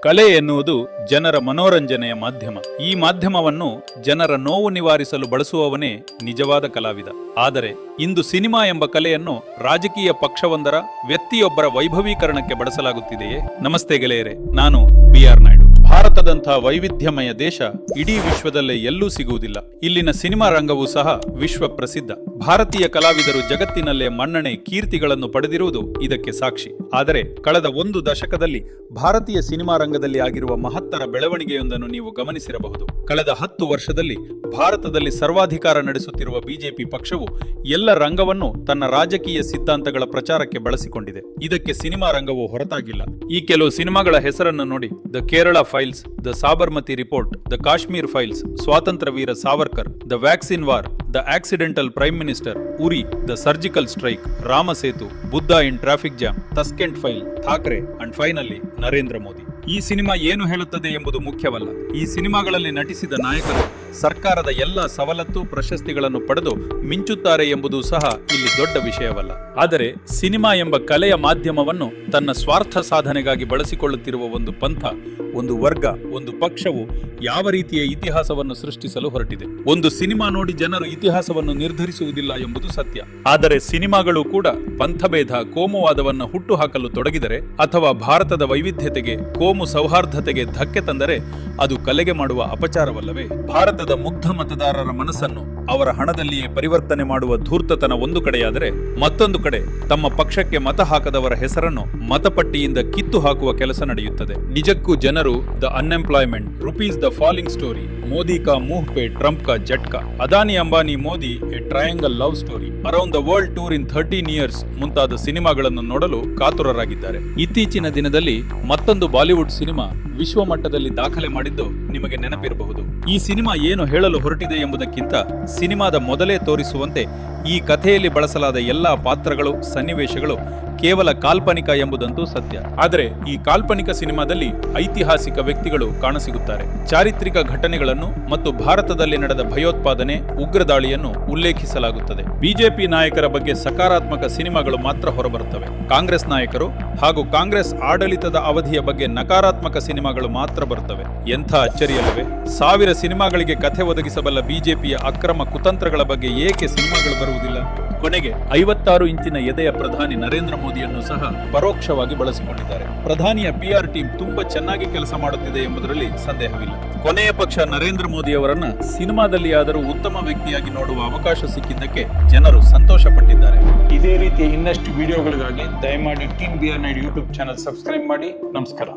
ಕಲೆ ಎನ್ನುವುದು ಜನರ ಮನೋರಂಜನೆಯ ಮಾಧ್ಯಮ. ಈ ಮಾಧ್ಯಮವನ್ನು ಜನರ ನೋವು ನಿವಾರಿಸಲು ಬಳಸುವವನೇ ನಿಜವಾದ ಕಲಾವಿದ. ಆದರೆ ಇಂದು ಸಿನಿಮಾ ಎಂಬ ಕಲೆಯನ್ನು ರಾಜಕೀಯ ಪಕ್ಷವೊಂದರ ವ್ಯಕ್ತಿಯೊಬ್ಬರ ವೈಭವೀಕರಣಕ್ಕೆ ಬಳಸಲಾಗುತ್ತಿದೆಯೇ? ನಮಸ್ತೆ ಗೆಳೆಯರೆ, ನಾನು BR ನಾಯ್ಡು. ಭಾರತದಂತಹ ವೈವಿಧ್ಯಮಯ ದೇಶ ಇಡೀ ವಿಶ್ವದಲ್ಲೇ ಎಲ್ಲೂ ಸಿಗುವುದಿಲ್ಲ. ಇಲ್ಲಿನ ಸಿನಿಮಾ ರಂಗವೂ ಸಹ ವಿಶ್ವ ಪ್ರಸಿದ್ಧ. ಭಾರತೀಯ ಕಲಾವಿದರು ಜಗತ್ತಿನಲ್ಲೇ ಮನ್ನಣೆ, ಕೀರ್ತಿಗಳನ್ನು ಪಡೆದಿರುವುದು ಇದಕ್ಕೆ ಸಾಕ್ಷಿ. ಆದರೆ ಕಳೆದ ಒಂದು ದಶಕದಲ್ಲಿ ಭಾರತೀಯ ಸಿನಿಮಾ ರಂಗದಲ್ಲಿ ಆಗಿರುವ ಮಹತ್ತರ ಬೆಳವಣಿಗೆಯೊಂದನ್ನು ನೀವು ಗಮನಿಸಿರಬಹುದು. ಕಳೆದ 10 ವರ್ಷದಲ್ಲಿ ಭಾರತದಲ್ಲಿ ಸರ್ವಾಧಿಕಾರ ನಡೆಸುತ್ತಿರುವ ಬಿಜೆಪಿ ಪಕ್ಷವು ಎಲ್ಲ ರಂಗವನ್ನು ತನ್ನ ರಾಜಕೀಯ ಸಿದ್ಧಾಂತಗಳ ಪ್ರಚಾರಕ್ಕೆ ಬಳಸಿಕೊಂಡಿದೆ. ಇದಕ್ಕೆ ಸಿನಿಮಾ ರಂಗವು ಹೊರತಾಗಿಲ್ಲ. ಈ ಕೆಲವು ಸಿನಿಮಾಗಳ ಹೆಸರನ್ನು ನೋಡಿ: the Kerala files, the Sabarmati report, the Kashmir files, Swatantrya Veer Savarkar, the vaccine war, the accidental prime minister, Uri, the surgical strike, Ram Setu, Buddha in traffic jam, Tashkent file, Thackeray and finally Narendra Modi. ಈ ಸಿನಿಮಾ ಏನು ಹೇಳುತ್ತದೆ ಎಂಬುದು ಮುಖ್ಯವಲ್ಲ. ಈ ಸಿನಿಮಾಗಳಲ್ಲಿ ನಟಿಸಿದ ನಾಯಕರು ಸರ್ಕಾರದ ಎಲ್ಲ ಸವಲತ್ತು, ಪ್ರಶಸ್ತಿಗಳನ್ನು ಪಡೆದು ಮಿಂಚುತ್ತಾರೆ ಎಂಬುದು ಸಹ ಇಲ್ಲಿ ದೊಡ್ಡ ವಿಷಯವಲ್ಲ. ಆದರೆ ಸಿನಿಮಾ ಎಂಬ ಕಲೆಯ ಮಾಧ್ಯಮವನ್ನು ತನ್ನ ಸ್ವಾರ್ಥ ಸಾಧನೆಗಾಗಿ ಬಳಸಿಕೊಳ್ಳುತ್ತಿರುವ ಒಂದು ಪಂಥ, ಒಂದು ವರ್ಗ, ಒಂದು ಪಕ್ಷವು ಯಾವ ರೀತಿಯ ಇತಿಹಾಸವನ್ನು ಸೃಷ್ಟಿಸಲು ಹೊರಟಿದೆ. ಒಂದು ಸಿನಿಮಾ ನೋಡಿ ಜನರು ಇತಿಹಾಸವನ್ನು ನಿರ್ಧರಿಸುವುದಿಲ್ಲ ಎಂಬುದು ಸತ್ಯ. ಆದರೆ ಸಿನಿಮಾಗಳು ಕೂಡ ಪಂಥಭೇದ, ಕೋಮುವಾದವನ್ನು ಹುಟ್ಟುಹಾಕಲು ತೊಡಗಿದರೆ ಅಥವಾ ಭಾರತದ ವೈವಿಧ್ಯತೆಗೆ, ಕೋಮು ಸೌಹಾರ್ದತೆಗೆ ಧಕ್ಕೆ ತಂದರೆ ಅದು ಕಲೆಗೆ ಮಾಡುವ ಅಪಚಾರವಲ್ಲವೇ? ಭಾರತದ ಮುಗ್ಧ ಮತದಾರರ ಮನಸ್ಸನ್ನು ಅವರ ಹಣದಲ್ಲಿಯೇ ಪರಿವರ್ತನೆ ಮಾಡುವ ಧೂರ್ತತನ ಒಂದು ಕಡೆಯಾದರೆ, ಮತ್ತೊಂದು ಕಡೆ ತಮ್ಮ ಪಕ್ಷಕ್ಕೆ ಮತ ಹಾಕದವರ ಹೆಸರನ್ನು ಮತಪಟ್ಟಿಯಿಂದ ಕಿತ್ತು ಹಾಕುವ ಕೆಲಸ ನಡೆಯುತ್ತದೆ. ನಿಜಕ್ಕೂ ಜನರು the unemployment, rupees the falling story, Modi ಕಾ ಮೂಹ್ ಪೇ ಟ್ರಂಪ್ ಕಾ jhatka, Adani Ambani Modi A triangle love story, around the world tour in 13 years ಮುಂತಾದ ಸಿನಿಮಾಗಳನ್ನು ನೋಡಲು ಕಾತುರರಾಗಿದ್ದಾರೆ. ಇತ್ತೀಚಿನ ದಿನದಲ್ಲಿ ಮತ್ತೊಂದು ಬಾಲಿವುಡ್ ಸಿನಿಮಾ ವಿಶ್ವ ಮಟ್ಟದಲ್ಲಿ ದಾಖಲೆ ಮಾಡಿದ್ದು ನಿಮಗೆ ನೆನಪಿರಬಹುದು. ಈ ಸಿನಿಮಾ ಏನು ಹೇಳಲು ಹೊರಟಿದೆ ಎಂಬುದಕ್ಕಿಂತ ಸಿನಿಮಾದ ಮೊದಲೇ ತೋರಿಸುವಂತೆ ಈ ಕಥೆಯಲ್ಲಿ ಬಳಸಲಾದ ಎಲ್ಲಾ ಪಾತ್ರಗಳು, ಸನ್ನಿವೇಶಗಳು ಕೇವಲ ಕಾಲ್ಪನಿಕ ಎಂಬುದಂತೂ ಸತ್ಯ. ಆದರೆ ಈ ಕಾಲ್ಪನಿಕ ಸಿನಿಮಾದಲ್ಲಿ ಐತಿಹಾಸಿಕ ವ್ಯಕ್ತಿಗಳು ಕಾಣಸಿಗುತ್ತಾರೆ. ಚಾರಿತ್ರಿಕ ಘಟನೆಗಳನ್ನು ಮತ್ತು ಭಾರತದಲ್ಲಿ ನಡೆದ ಭಯೋತ್ಪಾದನೆ, ಉಗ್ರ ದಾಳಿಯನ್ನು ಉಲ್ಲೇಖಿಸಲಾಗುತ್ತದೆ. ಬಿಜೆಪಿ ನಾಯಕರ ಬಗ್ಗೆ ಸಕಾರಾತ್ಮಕ ಸಿನಿಮಾಗಳು ಮಾತ್ರ ಹೊರಬರುತ್ತವೆ. ಕಾಂಗ್ರೆಸ್ ನಾಯಕರು ಹಾಗೂ ಕಾಂಗ್ರೆಸ್ ಆಡಳಿತದ ಅವಧಿಯ ಬಗ್ಗೆ ನಕಾರಾತ್ಮಕ ಸಿನಿಮಾಗಳು ಮಾತ್ರ ಬರುತ್ತವೆ. ಎಂಥ ಅಚ್ಚರಿಯಲ್ಲವೇ? 1000 ಸಿನಿಮಾಗಳಿಗೆ ಕಥೆ ಒದಗಿಸಬಲ್ಲ ಬಿಜೆಪಿಯ ಅಕ್ರಮ ಕುತಂತ್ರಗಳ ಬಗ್ಗೆ ಏಕೆ ಸಿನಿಮಾಗಳು ಬರುವುದಿಲ್ಲ? ಕೊನೆಗೆ 56 ಇಂಚಿನ ಎದೆಯ ಪ್ರಧಾನಿ ನರೇಂದ್ರ ಮೋದಿಯನ್ನು ಸಹ ಪರೋಕ್ಷವಾಗಿ ಬಳಸಿಕೊಂಡಿದ್ದಾರೆ. ಪ್ರಧಾನಿಯ PR ಟೀಮ್ ತುಂಬಾ ಚೆನ್ನಾಗಿ ಕೆಲಸ ಮಾಡುತ್ತಿದೆ ಎಂಬುದರಲ್ಲಿ ಸಂದೇಹವಿಲ್ಲ. ಕೊನೆಯ ಪಕ್ಷ ನರೇಂದ್ರ ಮೋದಿ ಅವರನ್ನ ಸಿನಿಮಾದಲ್ಲಿ ಆದರೂ ಉತ್ತಮ ವ್ಯಕ್ತಿಯಾಗಿ ನೋಡುವ ಅವಕಾಶ ಸಿಕ್ಕಿದ್ದಕ್ಕೆ ಜನರು ಸಂತೋಷ ಪಟ್ಟಿದ್ದಾರೆ. ಇದೇ ರೀತಿಯ ಇನ್ನಷ್ಟು ವಿಡಿಯೋಗಳಿಗಾಗಿ ದಯಮಾಡಿ team BR Naidu YouTube channel subscribe ಮಾಡಿ. ನಮಸ್ಕಾರ.